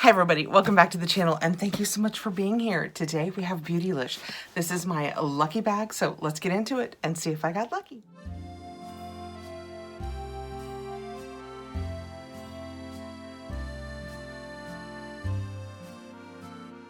Hi everybody, welcome back to the channel and thank you so much for being here. Today we have BeautyLish. This is my lucky bag, so let's get into it and see if I got lucky.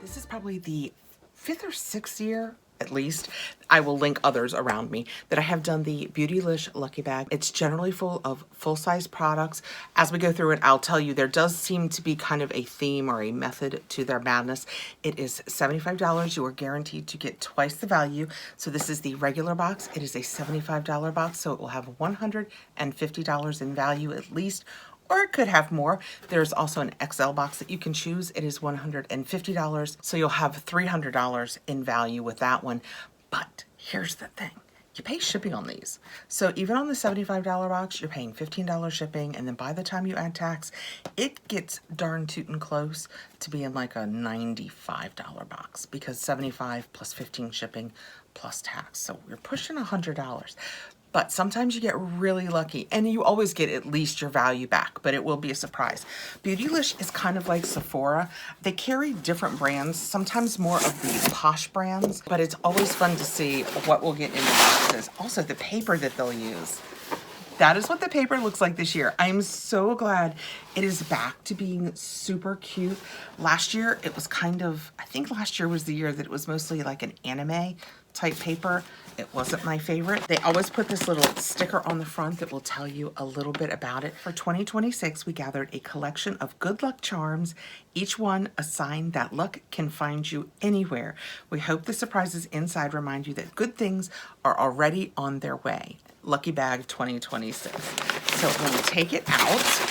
This is probably the 5th or 6th year, at least, I will link others around me, that I have done the BeautyLish Lucky Bag. It's generally full of full-size products. As we go through it, I'll tell you there does seem to be kind of a theme or a method to their madness. It is $75. You are guaranteed to get twice the value. So this is the regular box. It is a $75 box, so it will have $150 in value at least, or it could have more. There's also an XL box that you can choose. It is $150, so you'll have $300 in value with that one. But here's the thing. You pay shipping on these. So even on the $75 box, you're paying $15 shipping, and then by the time you add tax, it gets darn tootin' close to being like a $95 box, because 75 plus 15 shipping plus tax. So we're pushing $100. But sometimes you get really lucky, and you always get at least your value back, but it will be a surprise. BeautyLish is kind of like Sephora. They carry different brands, sometimes more of the posh brands, but it's always fun to see what we'll get in the boxes. Also, the paper that they'll use. That is what the paper looks like this year. I'm so glad it is back to being super cute. Last year, it was kind of, I think last year was the year that it was mostly like an anime type paper. It wasn't my favorite. They always put this little sticker on the front that will tell you a little bit about it. For 2026, we gathered a collection of good luck charms, each one a sign that luck can find you anywhere. We hope the surprises inside remind you that good things are already on their way. Lucky Bag 2026. So when we take it out,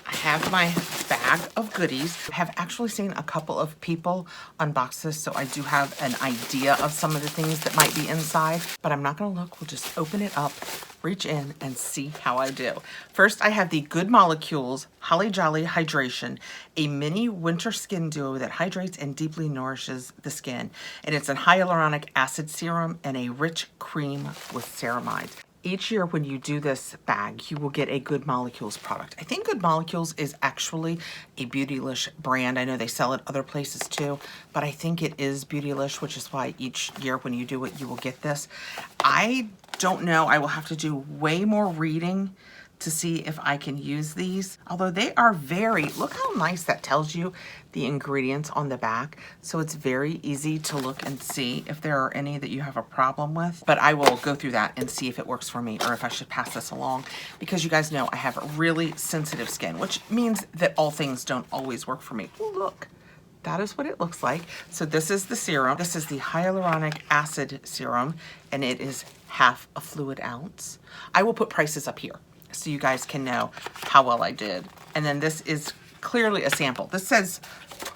I have my bag of goodies. I have actually seen a couple of people unbox this, so I do have an idea of some of the things that might be inside, but I'm not gonna look. We'll just open it up, reach in, and see how I do. First, I have the Good Molecules Holly Jolly Hydration, a mini winter skin duo that hydrates and deeply nourishes the skin. And it's a hyaluronic acid serum and a rich cream with ceramides. Each year when you do this bag, you will get a Good Molecules product. I think Good Molecules is actually a BeautyLish brand. I know they sell it other places too, but I think it is BeautyLish, which is why each year when you do it, you will get this. I don't know. I will have to do way more reading to see if I can use these. Although they are very, look how nice that tells you the ingredients on the back. So it's very easy to look and see if there are any that you have a problem with. But I will go through that and see if it works for me or if I should pass this along, because you guys know I have really sensitive skin, which means that all things don't always work for me. Ooh, look. That is what it looks like. So this is the serum. This is the hyaluronic acid serum, and it is half a fluid ounce. I will put prices up here so you guys can know how well I did. And then this is clearly a sample. This says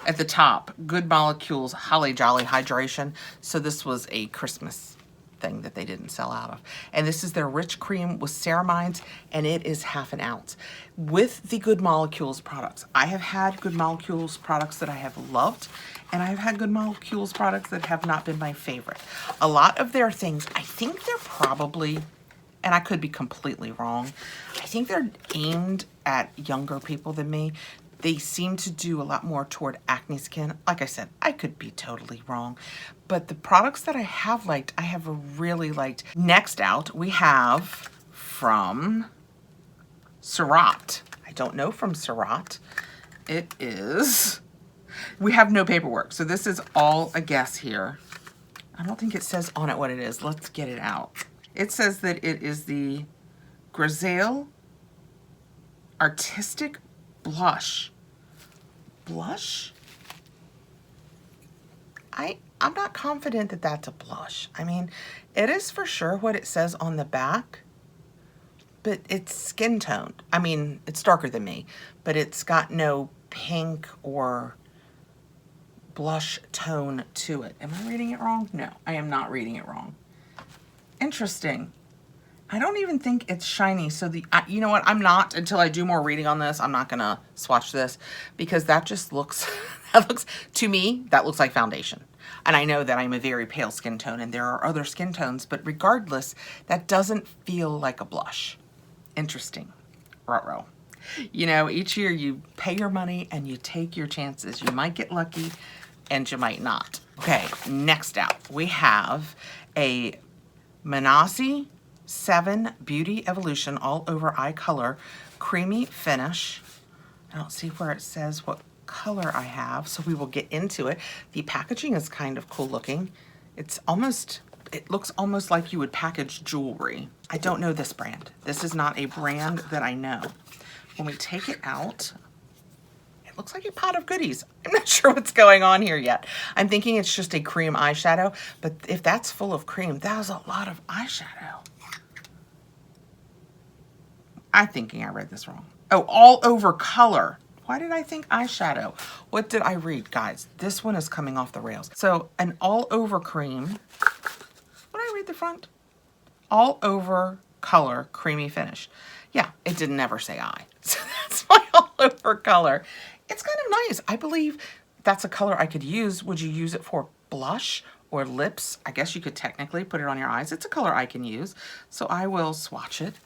at the top, Good Molecules Holly Jolly Hydration. So this was a Christmas thing that they didn't sell out of. And this is their rich cream with ceramides, and it is half an ounce. With the Good Molecules products, I have had Good Molecules products that I have loved, and I've had Good Molecules products that have not been my favorite. A lot of their things, I think they're probably, and I could be completely wrong, I think they're aimed at younger people than me. They seem to do a lot more toward acne skin. Like I said, I could be totally wrong. But the products that I have liked, I have really liked. Next out, we have from Surat. I don't know from Surat. It is, we have no paperwork. So this is all a guess here. I don't think it says on it what it is. Let's get it out. It says that it is the Grisaille Artistic Blush. Blush? I'm not confident that that's a blush. I mean, it is for sure what it says on the back, but it's skin toned. I mean, it's darker than me, but it's got no pink or blush tone to it. Am I reading it wrong? No, I am not reading it wrong. Interesting. I don't even think it's shiny. So you know what? I'm not, until I do more reading on this, I'm not gonna swatch this, because that just looks, to me, that looks like foundation. And I know that I'm a very pale skin tone and there are other skin tones, but regardless, that doesn't feel like a blush. Interesting. Ruh-roh. You know, each year you pay your money and you take your chances. You might get lucky and you might not. Okay, next out we have a Manasi 7 Beauty Evolution All Over Eye Color Creamy Finish. I don't see where it says what color I have, so we will get into it. The packaging is kind of cool looking. It looks almost like you would package jewelry. I don't know this brand. This is not a brand that I know. When we take it out, it looks like a pot of goodies. I'm not sure what's going on here yet. I'm thinking it's just a cream eyeshadow, but if that's full of cream, that is a lot of eyeshadow. I'm thinking I read this wrong. Oh, all over color. Why did I think eyeshadow? What did I read, guys? This one is coming off the rails. So an all over cream. What did I read the front? All over color creamy finish. Yeah, it didn't never say eye. So that's my all over color. It's kind of nice. I believe that's a color I could use. Would you use it for blush or lips? I guess you could technically put it on your eyes. It's a color I can use. So I will swatch it.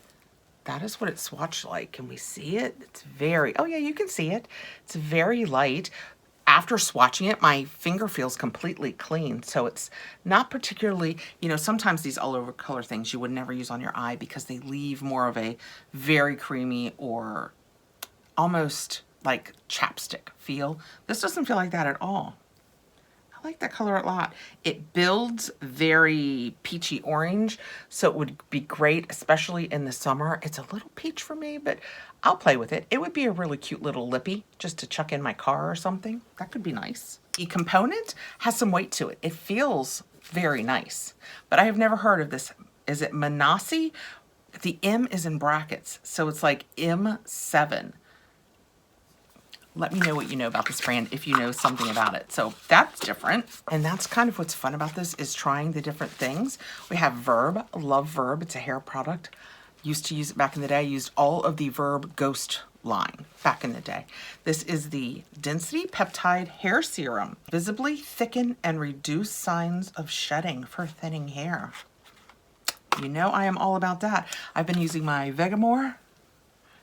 That is what it's swatched like. Can we see it? It's very, oh yeah, you can see it. It's very light. After swatching it, my finger feels completely clean. So it's not particularly, you know, sometimes these all over color things you would never use on your eye because they leave more of a very creamy or almost like chapstick feel. This doesn't feel like that at all. I like that color a lot. It builds very peachy orange, so it would be great, especially in the summer. It's a little peach for me, but I'll play with it. It would be a really cute little lippy just to chuck in my car or something. That could be nice. The component has some weight to it. It feels very nice, but I have never heard of this. Is it Manasi? The M is in brackets, so it's like M7. Let me know what you know about this brand if you know something about it. So that's different. And that's kind of what's fun about this is trying the different things. We have Verb, love Verb. It's a hair product. Used to use it back in the day. I used all of the Verb Ghost line back in the day. This is the Density Peptide Hair Serum. Visibly thicken and reduce signs of shedding for thinning hair. You know I am all about that. I've been using my Vegamore,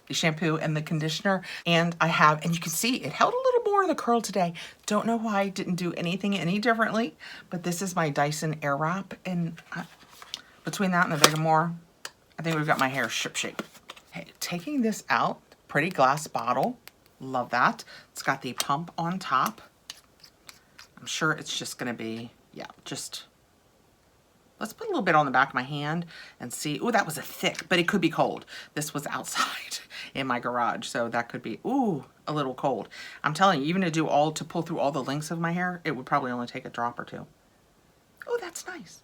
the shampoo and the conditioner, and I have, and you can see it held a little more of the curl today. Don't know why I didn't do anything any differently, but this is my Dyson Airwrap, and between that and the Vegamore, I think we've got my hair shipshape. Okay, taking this out, pretty glass bottle, love that. It's got the pump on top. I'm sure it's just gonna be, yeah, just, let's put a little bit on the back of my hand and see. Oh, that was a thick, but it could be cold. This was outside in my garage, so that could be, ooh, a little cold. I'm telling you, even to pull through all the lengths of my hair, it would probably only take a drop or two. Oh, that's nice.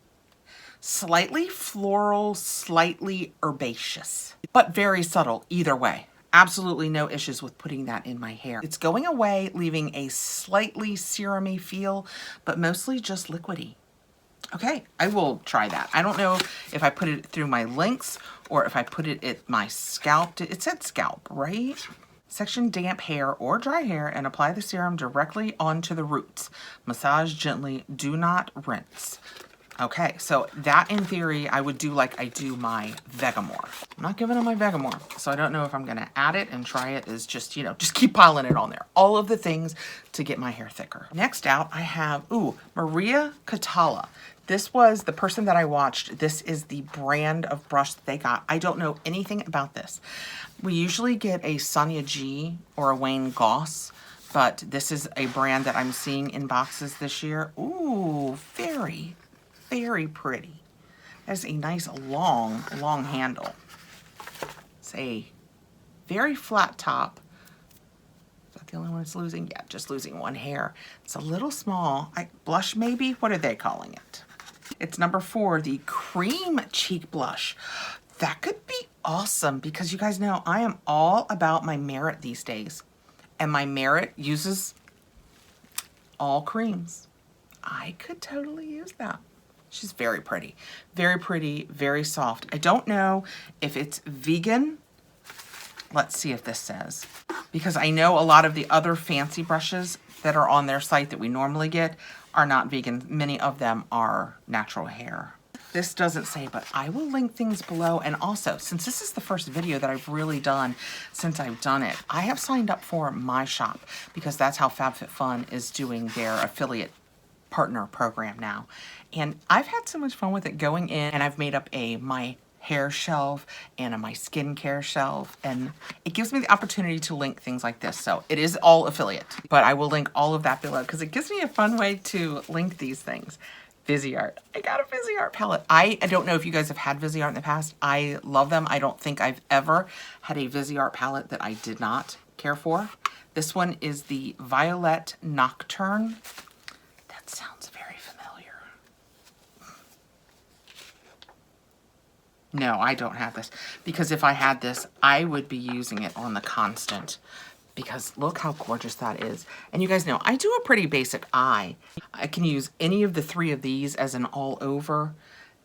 Slightly floral, slightly herbaceous, but very subtle either way. Absolutely no issues with putting that in my hair. It's going away, leaving a slightly serum-y feel, but mostly just liquidy. Okay, I will try that. I don't know if I put it through my lengths or if I put it at my scalp. It said scalp, right? Section damp hair or dry hair and apply the serum directly onto the roots. Massage gently, do not rinse. Okay, so that in theory, I would do like I do my Vegamore. I'm not giving them my Vegamore, so I don't know if I'm gonna add it and try it as just, you know, just keep piling it on there. All of the things to get my hair thicker. Next out, I have, ooh, Maria Catala. This was the person that I watched. This is the brand of brush that they got. I don't know anything about this. We usually get a Sonia G or a Wayne Goss, but this is a brand that I'm seeing in boxes this year. Ooh, very, very pretty. That is a nice long handle. It's a very flat top. Is that the only one it's losing? Yeah, just losing one hair. It's a little small. Blush maybe? What are they calling it? It's number 4, the Cream Cheek Blush. That could be awesome because you guys know I am all about my Merit these days. And my Merit uses all creams. I could totally use that. She's very pretty, very soft. I don't know if it's vegan. Let's see if this says. Because I know a lot of the other fancy brushes that are on their site that we normally get are not vegan. Many of them are natural hair. this doesn't say, but I will link things below. And also, since this is the first video that I've really done since I've done it, I have signed up for my shop because that's how Fabfitfun is doing their affiliate partner program now. And I've had so much fun with it going in, and I've made up my hair shelf and my skincare shelf, and it gives me the opportunity to link things like this. So it is all affiliate, but I will link all of that below because it gives me a fun way to link these things. Viseart. I got a Viseart palette. I don't know if you guys have had Viseart in the past. I love them. I don't think I've ever had a Viseart palette that I did not care for. This one is the Violet Nocturne. That sounds very familiar. No, I don't have this, because if I had this, I would be using it on the constant, because look how gorgeous that is. And you guys know, I do a pretty basic eye. I can use any of the 3 of these as an all over.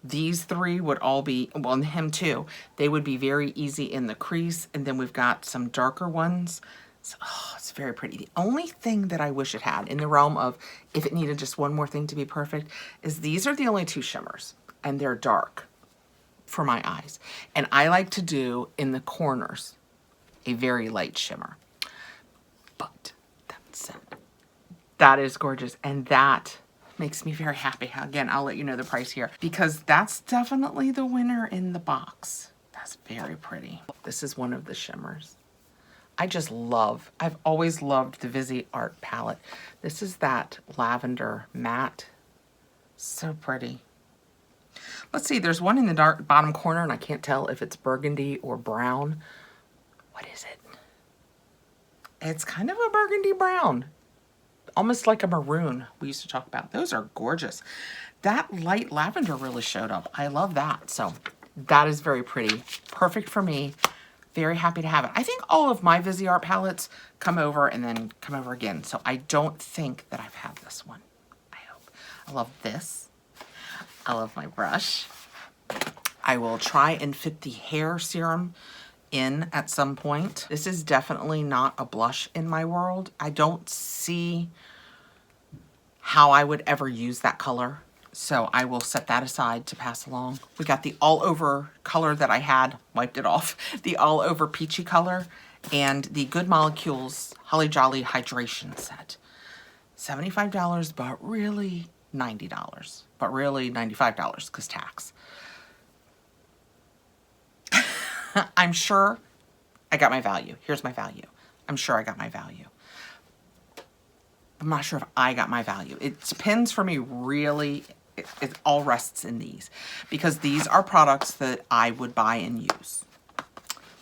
These 3 would all be, well, and him too, they would be very easy in the crease. And then we've got some darker ones. So, oh, it's very pretty. The only thing that I wish it had, in the realm of if it needed just one more thing to be perfect, is these are the only 2 shimmers, and they're dark for my eyes. And I like to do in the corners a very light shimmer. But that said, that is gorgeous, and that makes me very happy. Again, I'll let you know the price here, because that's definitely the winner in the box. That's very pretty. This is one of the shimmers. I've always loved the Viseart palette. This is that lavender matte. So pretty. Let's see, there's one in the dark bottom corner, and I can't tell if it's burgundy or brown. What is it? It's kind of a burgundy brown, almost like a maroon we used to talk about. Those are gorgeous. That light lavender really showed up. I love that. So that is very pretty. Perfect for me. Very happy to have it. I think all of my Viseart palettes come over and then come over again. So I don't think that I've had this one. I hope. I love this. I love my brush. I will try and fit the hair serum in at some point. This is definitely not a blush in my world. I don't see how I would ever use that color, so I will set that aside to pass along. We got the all over color that I had, wiped it off, the all over peachy color, and the Good Molecules Holly Jolly Hydration Set. $75, but really $90, but really $95 because tax. I'm sure I got my value. Here's my value. I'm sure I got my value. I'm not sure if I got my value. It depends for me, really. It all rests in these, because these are products that I would buy and use.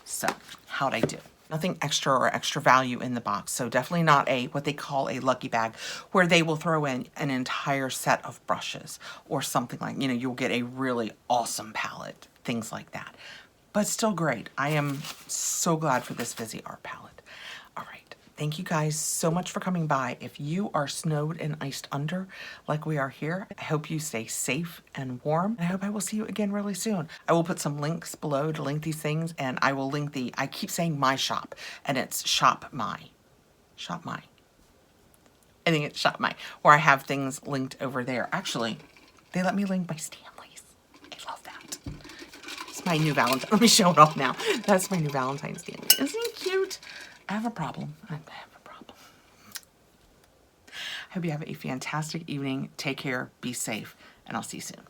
So how'd I do? Nothing extra or extra value in the box. So definitely not what they call a lucky bag, where they will throw in an entire set of brushes or something like, you'll get a really awesome palette, things like that. But still great. I am so glad for this Viseart palette. All right. Thank you guys so much for coming by. If you are snowed and iced under like we are here, I hope you stay safe and warm. And I hope I will see you again really soon. I will put some links below to link these things, and I will link I keep saying my shop, and it's ShopMy. ShopMy. I think it's ShopMy, where I have things linked over there. Actually, they let me link my Stanleys. I love that. It's my new Valentine. Let me show it off now. That's my new Valentine's Stanley. Isn't he cute? I have a problem. I have a problem. I hope you have a fantastic evening. Take care. Be safe. And I'll see you soon.